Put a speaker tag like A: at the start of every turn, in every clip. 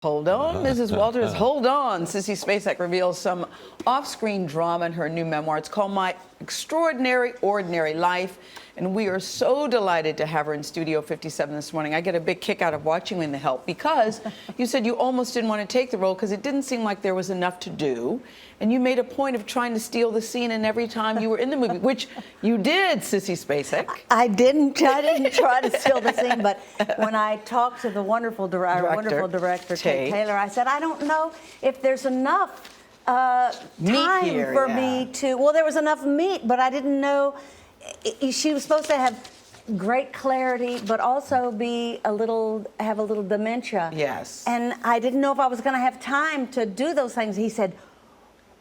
A: Hold on, Mrs. Walters, hold on. Sissy Spacek reveals some off-screen drama in her new memoir. It's called My Extraordinary Ordinary Life, and we are so delighted to have her in Studio 57 this morning. I get a big kick out of watching you in The Help because you said you almost didn't want to take the role because it didn't seem like there was enough to do, and you made a point of trying to steal the scene in every time you were in the movie, which you did, Sissy Spacek.
B: I didn't try to steal the scene, but when I talked to the wonderful director, Taylor, I said, I don't know if there's enough time
A: here,
B: for me to, well, there was enough meat, but I didn't know, she was supposed to have great clarity, but also have a little dementia.
A: Yes.
B: And I didn't know if I was going to have time to do those things. He said,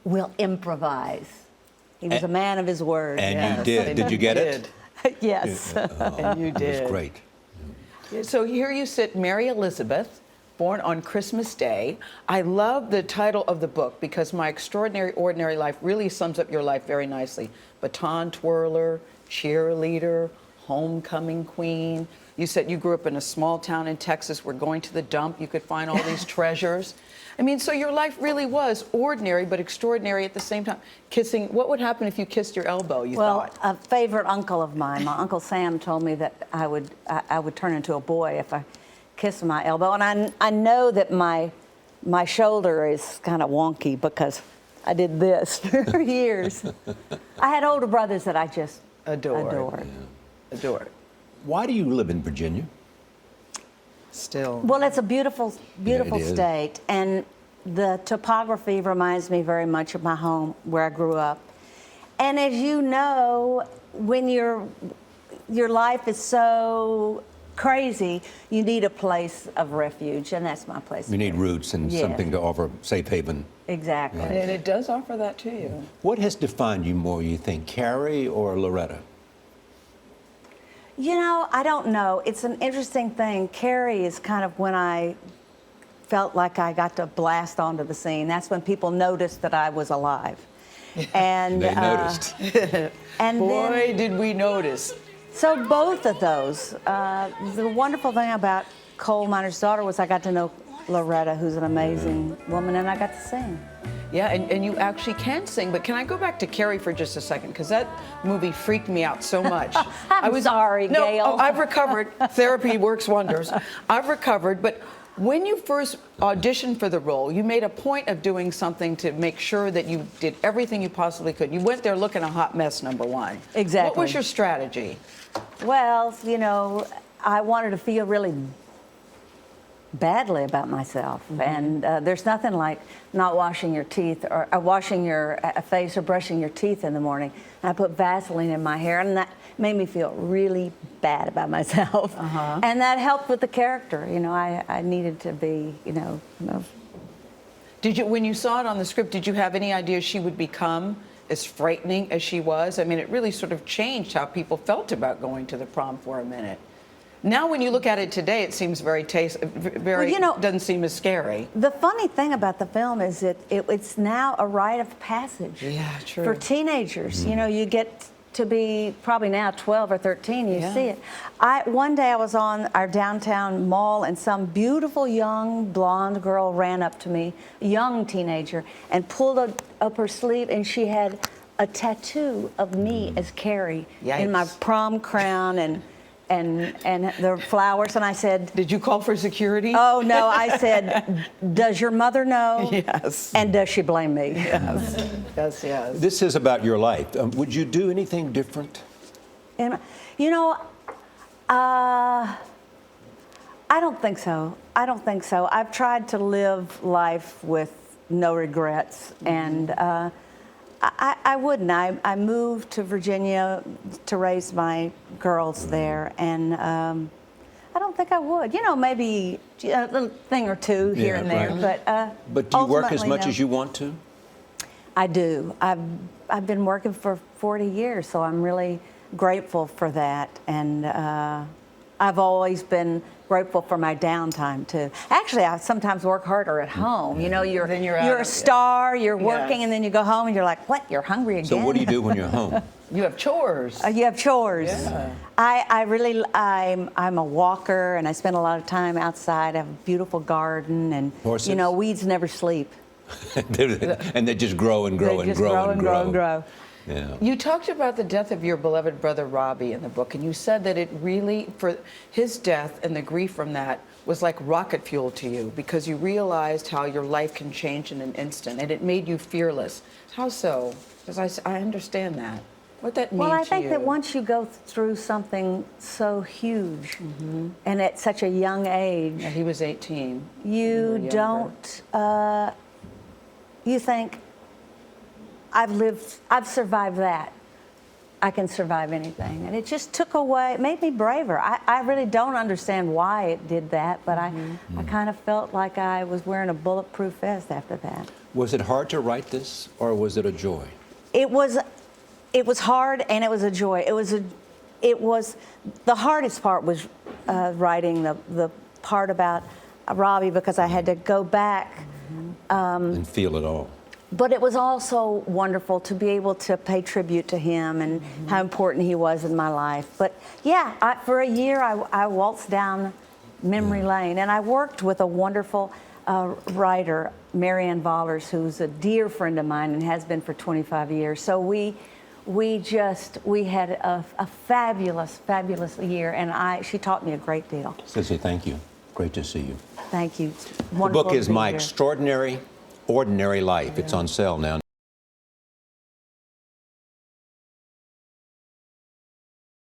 B: we'll improvise. He was a man of his word.
C: And
A: Yes.
C: you did. Did you get it?
B: Yes.
A: And you did.
C: It was great.
A: So here you sit, Mary Elizabeth, born on Christmas Day. I love the title of the book because My Extraordinary Ordinary Life really sums up your life very nicely. Baton twirler, cheerleader, homecoming queen. You said you grew up in a small town in Texas where going to the dump, you could find all these treasures. I mean, so your life really was ordinary but extraordinary at the same time. Kissing, what would happen if you kissed your elbow, you thought?
B: Well, a favorite uncle of mine, my Uncle Sam, told me that I would turn into a boy if I kissed my elbow. And I know that my shoulder is kind of wonky because I did this for years. I had older brothers that I just adored.
A: Adored.
C: Why do you live in Virginia?
A: Still.
B: Well, it's a beautiful, beautiful
C: Yeah, it is.
B: state, and the topography reminds me very much of my home where I grew up. And as you know, when your life is so crazy, you need a place of refuge, and that's my place.
C: You need roots and
B: Yes.
C: something to offer safe haven.
B: Exactly.
A: And it does offer that to you.
C: What has defined you more, you think, Carrie or Loretta?
B: You know, I don't know. It's an interesting thing. Carrie is kind of when I felt like I got to blast onto the scene. That's when people noticed that I was alive. And
C: They noticed.
B: And
A: Boy,
B: then,
A: did we notice.
B: so both of those. The wonderful thing about Coal Miner's Daughter was I got to know Loretta, who's an amazing woman, and I got to sing.
A: Yeah, and you actually can sing, but can I go back to Carrie for just a second? Because that movie freaked me out so much.
B: I'm sorry,
A: no,
B: Gayle.
A: Oh, I've recovered. Therapy works wonders. I've recovered, but when you first auditioned for the role, you made a point of doing something to make sure that you did everything you possibly could. You went there looking a hot mess, number one.
B: Exactly.
A: What was your strategy?
B: Well, you know, I wanted to feel really badly about myself, and there's nothing like not washing your teeth or washing your face or brushing your teeth in the morning. And I put Vaseline in my hair, and that made me feel really bad about myself. And that helped with the character. You know, I needed to be, you know.
A: Did you, when you saw it on the script, did you have any idea she would become as frightening as she was? I mean, it really sort of changed how people felt about going to the prom for a minute. Now, when you look at it today, it seems very
B: Well, you know,
A: doesn't seem as scary.
B: The funny thing about the film is that it's now a rite of passage.
A: Yeah, true.
B: For teenagers. You know, you get to be probably now 12 or 13, you see it. One day I was on our downtown mall and some beautiful young blonde girl ran up to me, a young teenager, and pulled up her sleeve, and she had a tattoo of me as Carrie in my
A: Yikes.
B: prom crown and the flowers, and I said,
A: Did you call for security?
B: oh no, I said, does your mother know?
A: Yes.
B: And does she blame me?
A: Yes. Yes, yes.
C: This is about your life. Would you do anything different?
B: And, you know, I don't think so. I don't think so. I've tried to live life with no regrets, and I wouldn't. I moved to Virginia to raise my girls there, and I don't think I would. You know, maybe a little thing or two here and there,
C: right. But do you work as much as you want to?
B: I do. I've been working for 40 years, so I'm really grateful for that, and I've always been grateful for my downtime too. Actually, I sometimes work harder at home. You know, you're a star, you're working, and then you go home and you're like, what? You're hungry again?
C: So what do you do when you're home?
A: You have chores.
B: You have chores.
A: Yeah.
B: I'm a walker, and I spend a lot of time outside. I have a beautiful garden, and
C: Horses?
B: you know, weeds never sleep.
C: And they just grow and grow
B: They
C: and
B: just
C: grow
B: grow
C: and
B: and grow and grow.
C: Yeah.
A: You talked about the death of your beloved brother Robbie in the book, and you said that it really, for his death and the grief from that, was like rocket fuel to you because you realized how your life can change in an instant, and it made you fearless. How so? Because I understand that. What that means to you?
B: Well, I think that once you go through something so huge, and at such a young age,
A: Yeah, he was 18.
B: you
A: were
B: don't, you think, I've survived that. I can survive anything. And it just took away, it made me braver. I really don't understand why it did that, but I kind of felt like I was wearing a bulletproof vest after that.
C: Was it hard to write this, or was it a joy?
B: It was hard, and it was a joy. It was the hardest part was writing the part about Robbie, because I had to go back.
C: And feel it all.
B: But it was also wonderful to be able to pay tribute to him and how important he was in my life. But yeah, for a year I waltzed down memory lane, and I worked with a wonderful writer, Marianne Vollers, who's a dear friend of mine and has been for 25 years. So we had a fabulous year, and she taught me a great deal.
C: Sissy, thank you. Great to see you.
B: Thank you.
C: The
B: Wonderful
C: book
B: to
C: is
B: be
C: My
B: here.
C: Extraordinary Ordinary Life. It's on sale now.